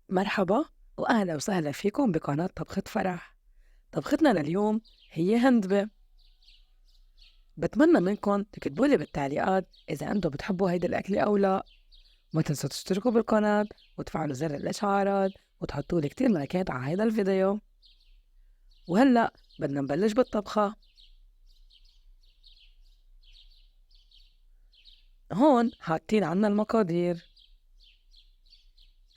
مرحبا وأهلا وسهلا فيكم بقناة طبخة فرح. طبختنا لليوم هي هندبة. بتمنى منكم تكتبوا لي بالتعليقات إذا أنتم بتحبوا هيدي الأكلة أو لا. ما تنسوا تشتركوا بالقناة وتفعلوا زر الإشعارات وتحطوا لي كتير لايكات على هيدا الفيديو. وهلأ بدنا نبلش بالطبخة. هون حاطين عنا المقادير.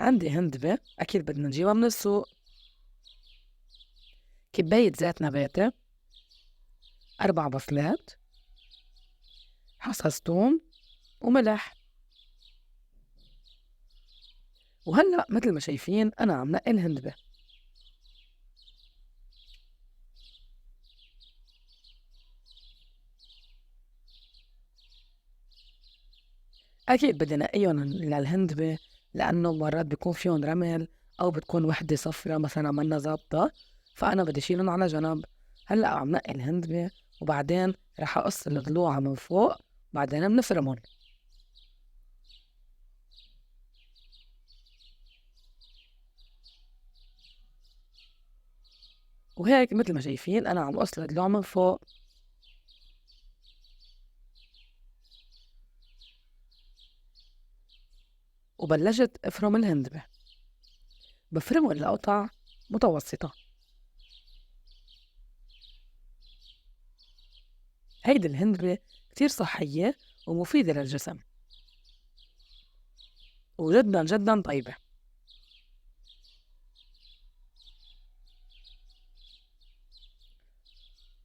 عندي هندبة أكيد بدنا نجيبها من السوق، كباية زيت نباتي، 4 بصلات، حصص توم، وملح. وهلأ متل ما شايفين أنا عم نقي الهندبة. أكيد بدي نقيهم للهندبة لأنه مرات بيكون فيهم رمل أو بتكون وحدة صفرة مثلا منا ظابطة، فأنا بدي شيلهم على جنب. هلأ عم نقي الهندبة وبعدين رح أقص الضلوعة من فوق، بعدين بنفرمهم. وهيك مثل ما شايفين أنا عم قص الضلوع من فوق. وبلشت أفرم الهندبة، بفرمهم لقطع متوسطة. هيدي الهندبة كتير صحية ومفيدة للجسم وجدا جدا طيبة.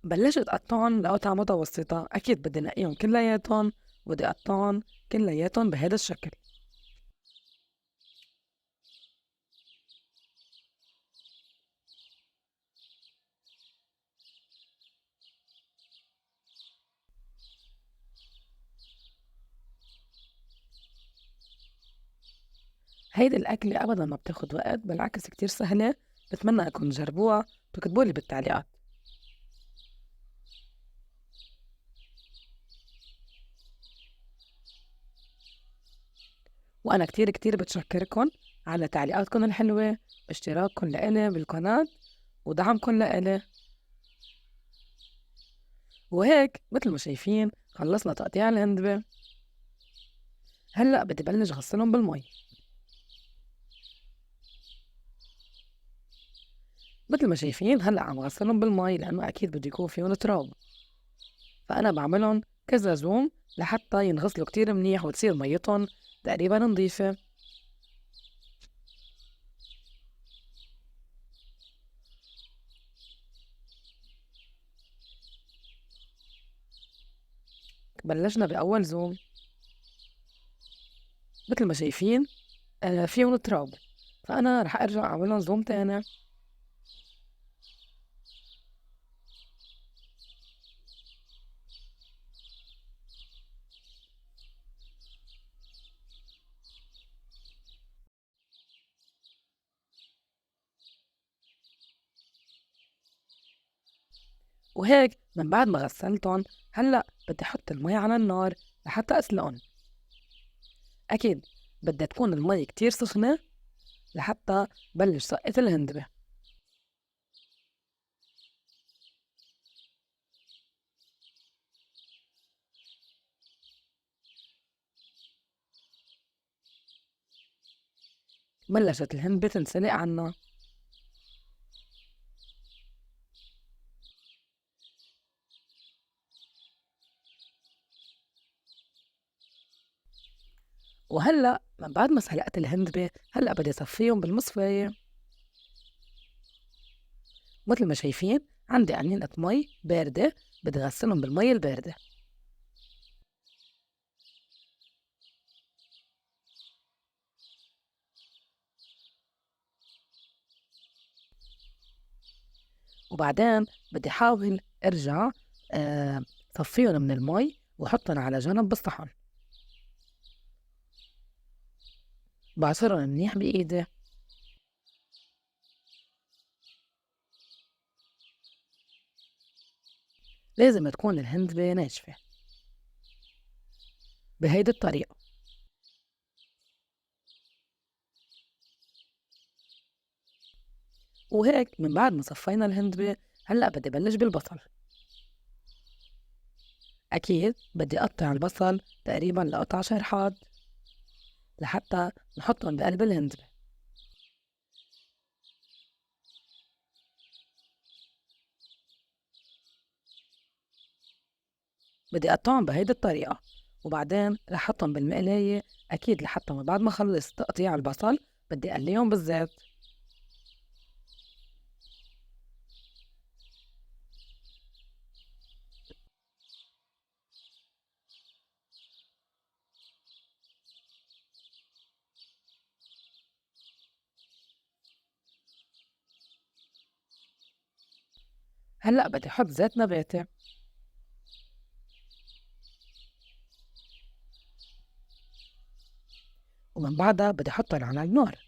بلشت أقطعهم لقطع متوسطة، أكيد بدي نقيهم كلياتهم وبدي أقطعهم كلياتهم بهذا الشكل. هيدي الأكلة أبدا ما بتاخد وقت، بالعكس كتير سهلة. بتمنى أكون تجربوها وتكتبولي بالتعليقات. وأنا كتير كتير بتشكركن على تعليقاتكن الحلوة، اشتراككن لإلي بالقناة، ودعمكن لإلي. وهيك مثل ما شايفين خلصنا تقطيع الهندبة. هلأ بدي بلش غسلهم بالمي. مثل ما شايفين هلأ عم غسلهم بالمي لأنه أكيد بده يكون فيهم تراب، فأنا بعملهم كذا زوم لحتى ينغسلوا كتير منيح وتصير ميتهم تقريبا نظيفة. بلشنا بأول زوم. مثل ما شايفين فيهم تراب، فأنا رح أرجع أعملهم زوم تاني. وهيك من بعد ما غسلتهم هلأ بدي أحط المي على النار لحتى أسلقهم. أكيد بدها تكون المي كتير سخنة لحتى بلش سقة الهندبة. بلشت الهندبة تنسلق عنا. وهلأ من بعد ما سلقت الهندبة هلأ بدي أصفيهم بالمصفاية. مثل ما شايفين عندي قنينة مي باردة، بدي غسلهم بالمي الباردة. وبعدين بدي حاول ارجع صفيهم من المي وحطهم على جنب بالصحن. بعصرهم منيح بايدي. لازم تكون الهندبة ناشفة بهيدي الطريقة. وهيك من بعد ما صفينا الهندبة هلأ بدي بلش بالبصل. أكيد بدي أقطع البصل تقريبا لقطع شرحات لحتى نحطهم بقلب الهندبة. بدي أقطعهم بهيدي الطريقة وبعدين رح أحطهم بالمقلاية. أكيد لحتى ما بعد ما أخلص تقطيع البصل بدي أقليهم بالزيت. هلأ بدي أحط زيت نباتي ومن بعدها بدي أحطهم على النار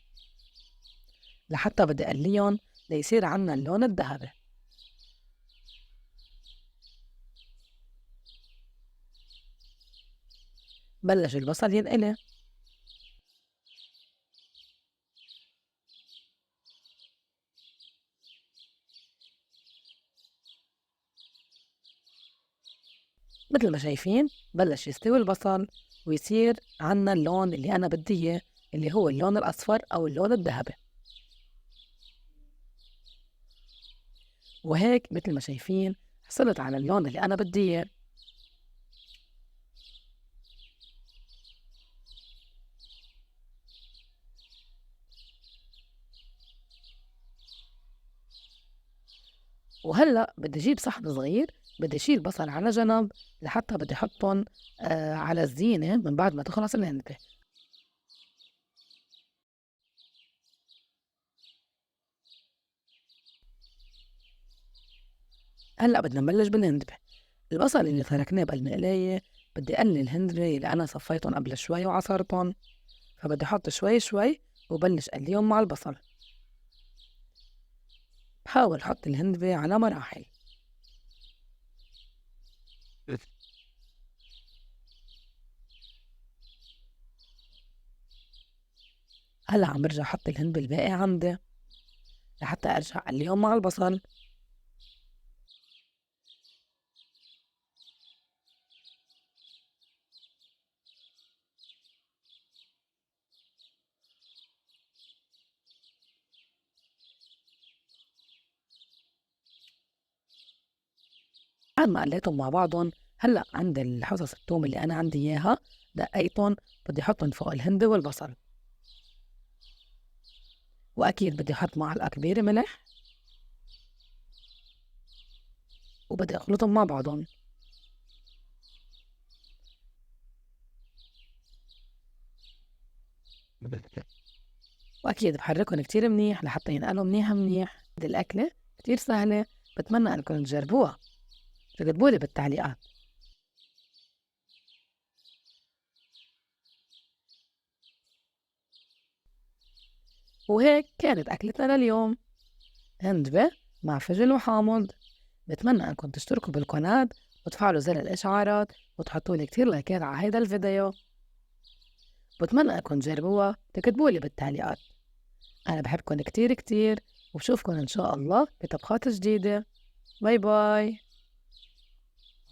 لحتى بدي أقليهم ليصير عنا اللون الذهبي. بلش البصل ينقلي مثل ما شايفين. بلش يستوي البصل ويصير عنا اللون اللي أنا بدي إياه، اللي هو اللون الأصفر أو اللون الذهبي. وهيك مثل ما شايفين حصلت على اللون اللي أنا بدي إياه. وهلأ بدي أجيب صحن صغير، بدي أشيل بصل على جنب لحتى بدي أحطهم على الزينة من بعد ما تخلص الهندبة. هلأ بدنا نبلش بالهندبة. البصل اللي تركناه بالمقلاية بدي أقلي الهندبة اللي أنا صفيتهم قبل شوي وعصرتهم، فبدي أحط شوي شوي وبلش أقليهم مع البصل. بحاول أحط الهندبة على مراحل. هلأ عم برجع أحط الهندبة الباقي عندي لحتى أرجع أقليهم مع البصل. بعد ما قليتهم مع بعضهم هلأ عند الحصص الثوم اللي أنا عندي إياها دقيتهم، بدي أحطهم فوق الهندبة والبصل. وأكيد بدي أحط معلقة كبيرة ملح وبدي أخلطهم مع بعضهم. وأكيد بحركهم كتير منيح لحتى ينقلوا منيح منيح. هيدي الأكلة كتير سهلة، بتمنى أنكم تجربوها. تكتبولي بالتعليقات. وهيك كانت أكلتنا لليوم، هندبة مع فجل وحامض. بتمنى أنكم تشتركوا بالقناة وتفعلوا زر الإشعارات وتحطولي كتير لايكات على هيدا الفيديو. بتمنى أنكم تجربوها. تكتبولي بالتعليقات. أنا بحبكم كتير كتير وبشوفكم إن شاء الله بطبخات جديدة. باي باي.